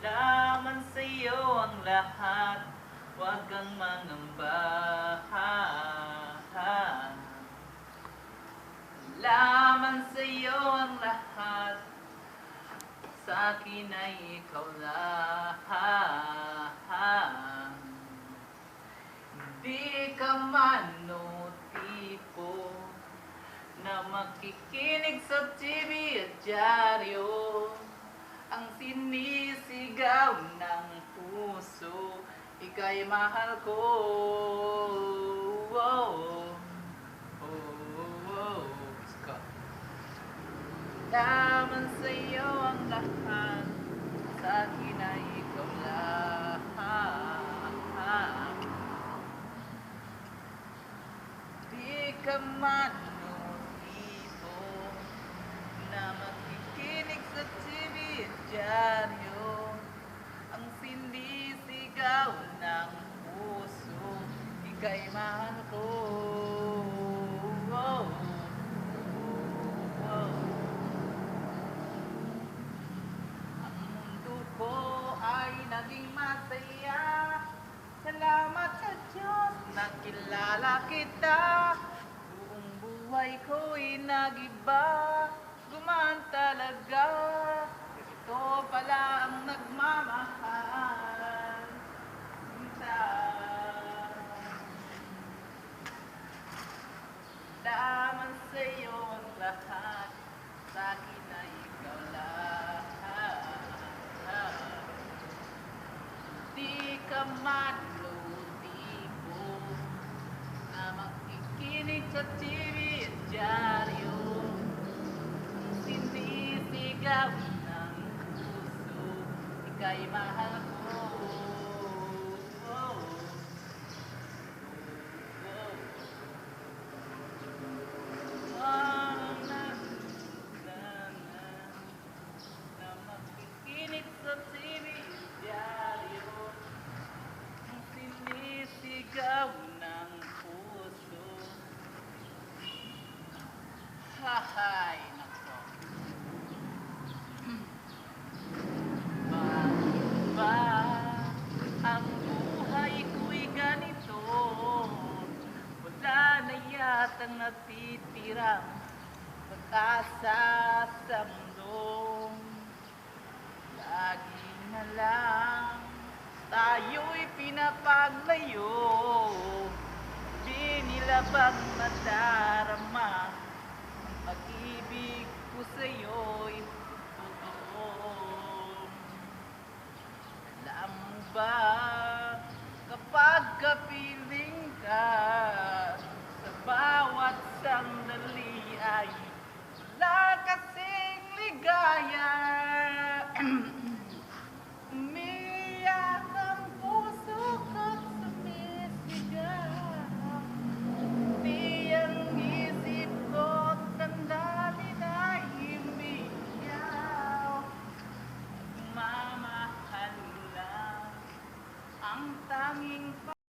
Laman sa'yo ang lahat, huwag kang mangamba. Laman sa'yo ang lahat, sa'kin ay ikaw lang. Di ka man o tipo na makikinig sa TV at dyaryo, ang sinisigaw ng puso, ika'y mahal ko. Laman sa'yo ang lahat, sa'kin ay ikaw lang. Di ka man o tipo na makikinig sa TV at dyaryo, ang sinisigaw ng puso, ika'y mahal ko. Ang mundo ko ay naging masaya, salamat sa Diyos nakilala kita. Buong buhay ko'y nag-iba, gumaan talaga, ito pala ang nagmamahal. Sinta, laman sa'yo ang lahat, sa'kin ay ikaw lang. Di ka man o tipo na makikinig sa TV at dyaryo, sinisigaw ng puso, ika'y mahal